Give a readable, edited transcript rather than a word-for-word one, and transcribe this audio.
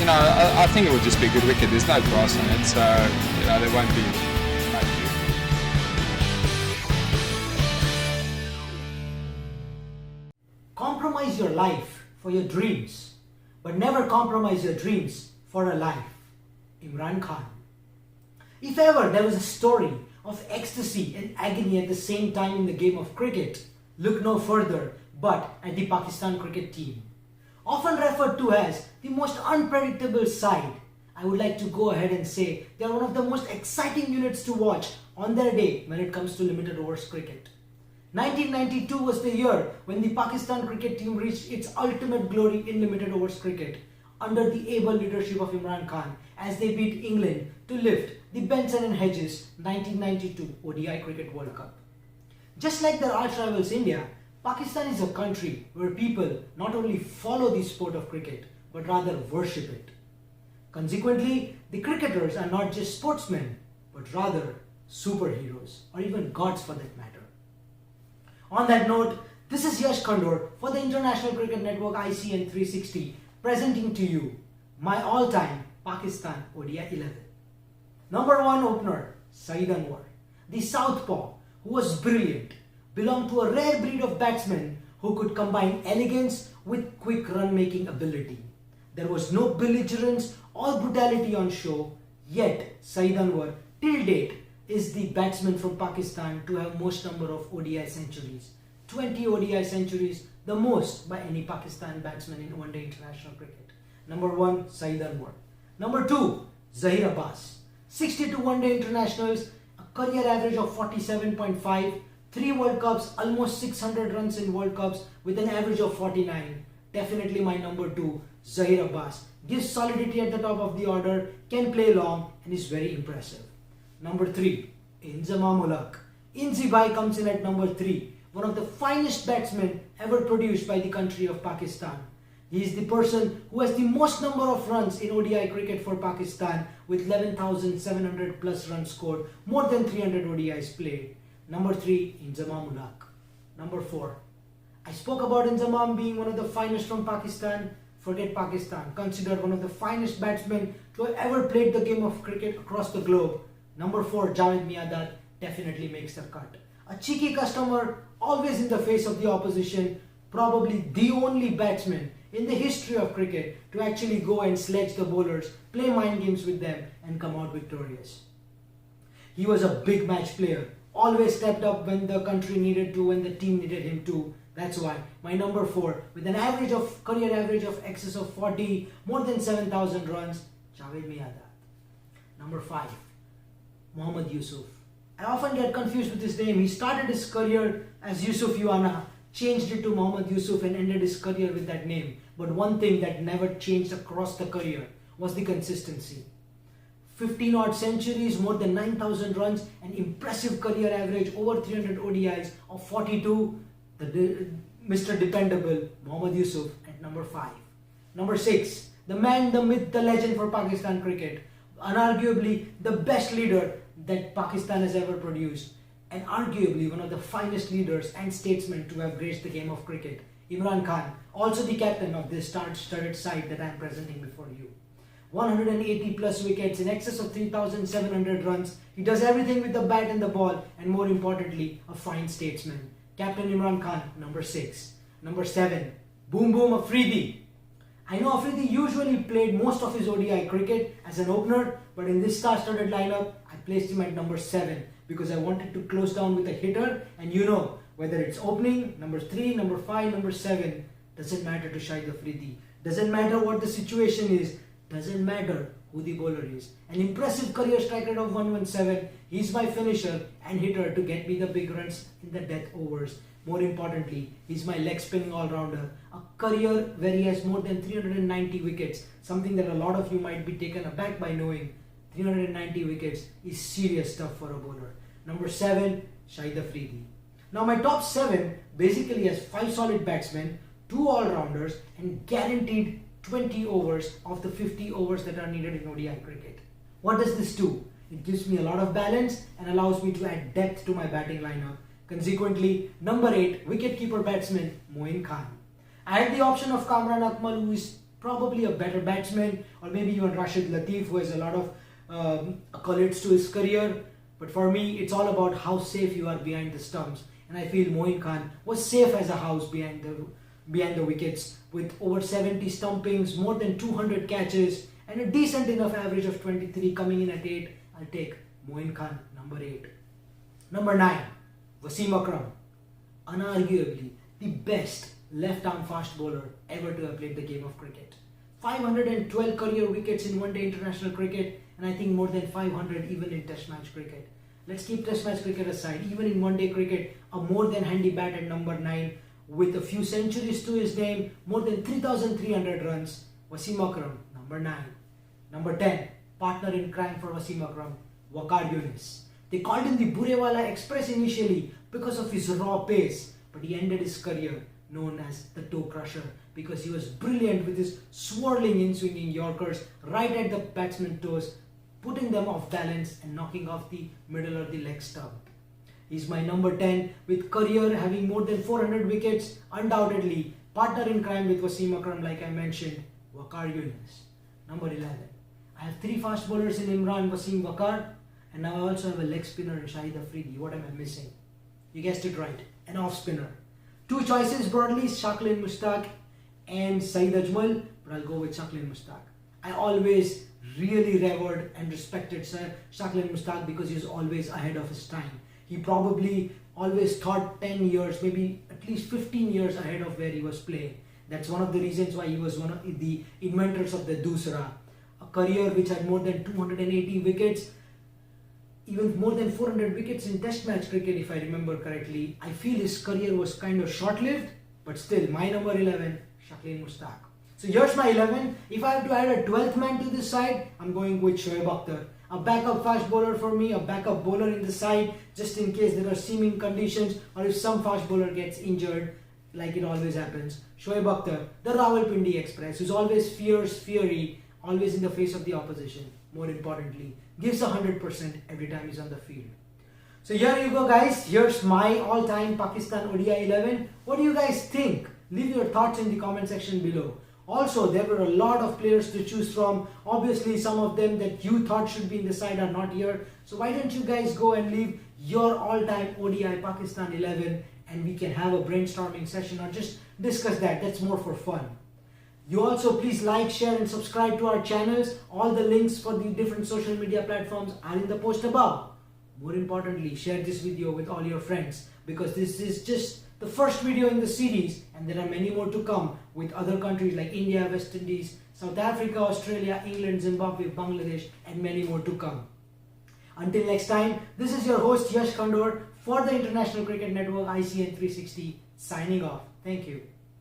I think it would just be a good wicket. There's no grass on it, so there won't be. Compromise your life for your dreams, but never compromise your dreams for a life. Imran Khan. If ever there was a story of ecstasy and agony at the same time in the game of cricket, look no further but at the Pakistan cricket team. Often referred to as the most unpredictable side, I would like to go ahead and say they are one of the most exciting units to watch on their day when it comes to limited overs cricket. 1992 was the year when the Pakistan cricket team reached its ultimate glory in limited overs cricket under the able leadership of Imran Khan as they beat England to lift the Benson and Hedges 1992 ODI Cricket World Cup. Just like their arch rivals India, Pakistan is a country where people not only follow the sport of cricket but rather worship it. Consequently, the cricketers are not just sportsmen but rather superheroes or even gods for that matter. On that note, this is Yash Khandor for the International Cricket Network ICN 360 presenting to you my all-time Pakistan ODI XI. Number 1 opener, Shahid Anwar, the southpaw who was brilliant, belonged to a rare breed of batsmen who could combine elegance with quick run-making ability. There was no belligerence or brutality on show, yet Shahid Anwar, till date, is the batsman from Pakistan to have most number of ODI centuries. 20 ODI centuries, the most by any Pakistan batsman in one-day international cricket. Number 1, Shahid Anwar. Number 2, Zaheer Abbas. 62 one-day internationals, a career average of 47.5, 3 World Cups, almost 600 runs in World Cups with an average of 49. Definitely my number 2, Zaheer Abbas. Gives solidity at the top of the order, can play long and is very impressive. Number 3, Inzamam-Ul-Haq. Inzi comes in at number 3, one of the finest batsmen ever produced by the country of Pakistan. He is the person who has the most number of runs in ODI cricket for Pakistan with 11,700 plus runs scored, more than 300 ODIs played. Number 3, Inzamam-Ul-Haq. Number 4, I spoke about Inzamam being one of the finest from Pakistan. Forget Pakistan, considered one of the finest batsmen to have ever played the game of cricket across the globe. Number 4, Javed Miandad definitely makes the cut. A cheeky customer, always in the face of the opposition, probably the only batsman in the history of cricket to actually go and sledge the bowlers, play mind games with them and come out victorious. He was a big match player, always stepped up when the country needed to, when the team needed him to. That's why my number 4, with an career average of excess of 40, more than 7,000 runs, Javed Miandad. Number 5, Mohammad Yousuf. I often get confused with his name. He started his career as Yousuf Yuana, changed it to Mohammad Yousuf and ended his career with that name. But one thing that never changed across the career was the consistency. 15 odd centuries, more than 9,000 runs, an impressive career average, over 300 ODIs of 42. Mr. Dependable, Mohammad Yousuf at number 5. Number 6, the man, the myth, the legend for Pakistan cricket. Unarguably the best leader that Pakistan has ever produced, and arguably one of the finest leaders and statesmen to have graced the game of cricket, Imran Khan, also the captain of this star-studded side that I am presenting before you. 180 plus wickets, in excess of 3,700 runs. He does everything with the bat and the ball, and more importantly, a fine statesman. Captain Imran Khan, number 6. Number 7, Boom Boom Afridi. I know Afridi usually played most of his ODI cricket as an opener, but in this star-studded lineup, I placed him at number 7 because I wanted to close down with a hitter, and whether it's opening, number 3, number 5, number 7, doesn't matter to Shahid Afridi. Doesn't matter what the situation is, doesn't matter who the bowler is. An impressive career strike rate of 117, he's my finisher and hitter to get me the big runs in the death overs. More importantly, he's my leg spinning all-rounder. A career where he has more than 390 wickets, something that a lot of you might be taken aback by knowing. 390 wickets is serious stuff for a bowler. Number 7, Shahid Afridi. Now my top 7 basically has 5 solid batsmen, 2 all-rounders and guaranteed 20 overs of the 50 overs that are needed in ODI cricket. What does this do? It gives me a lot of balance and allows me to add depth to my batting lineup. Consequently, number 8, wicketkeeper batsman Moin Khan. I had the option of Kamran Akmal, who is probably a better batsman, or maybe even Rashid Latif, who has a lot of accolades to his career. But for me, it's all about how safe you are behind the stumps. And I feel Moin Khan was safe as a house behind the wickets, with over 70 stumpings, more than 200 catches, and a decent enough average of 23 coming in at 8. I'll take Moin Khan, number 8. Number 9, Wasim Akram. Unarguably the best left-arm fast bowler ever to have played the game of cricket. 512 career wickets in one-day international cricket, and I think more than 500 even in test match cricket. Let's keep test match cricket aside. Even in one-day cricket, a more than handy bat at number 9 with a few centuries to his name, more than 3,300 runs. Wasim Akram, number 9. Number 10, partner in crime for Wasim Akram, Waqar Younis. They called him the Burewala Express initially because of his raw pace, but he ended his career known as the toe crusher because he was brilliant with his swirling in-swinging Yorkers right at the batsman's toes, putting them off balance and knocking off the middle or the leg stump. He's my number 10 with career having more than 400 wickets, undoubtedly partner in crime with Wasim Akram, like I mentioned, Waqar Younis. Number 11. I have 3 fast bowlers in Imran, Wasim, Waqar, and now I also have a leg spinner in Shahid Afridi. What am I missing? You guessed it right, an off spinner. 2 choices broadly, Shakleen Mushtaq and Saeed Ajmal, but I'll go with Shakleen Mushtaq. I always really revered and respected Shakleen Mushtaq because he was always ahead of his time. He probably always thought 10 years, maybe at least 15 years ahead of where he was playing. That's one of the reasons why he was one of the inventors of the Dusra. A career which had more than 280 wickets, even more than 400 wickets in test match cricket if I remember correctly. I feel his career was kind of short-lived, but still my number 11, Shakleen Mushtaq. So here's my 11. If I have to add a 12th man to this side, I'm going with Shoaib Akhtar. A backup fast bowler for me, a backup bowler in the side, just in case there are seeming conditions or if some fast bowler gets injured, like it always happens. Shoaib Akhtar, the Rawalpindi Express, who's always fierce, fiery, always in the face of the opposition. More importantly, gives 100% every time he's on the field. So here you go, guys. Here's my all-time Pakistan ODI 11. What do you guys think? Leave your thoughts in the comment section below. Also, there were a lot of players to choose from. Obviously, some of them that you thought should be in the side are not here. So why don't you guys go and leave your all-time ODI Pakistan 11 and we can have a brainstorming session or just discuss that. That's more for fun. You also please like, share and subscribe to our channels. All the links for the different social media platforms are in the post above. More importantly, share this video with all your friends because this is just the first video in the series and there are many more to come with other countries like India, West Indies, South Africa, Australia, England, Zimbabwe, Bangladesh and many more to come. Until next time, this is your host Yash Khandor for the International Cricket Network ICN 360 signing off. Thank you.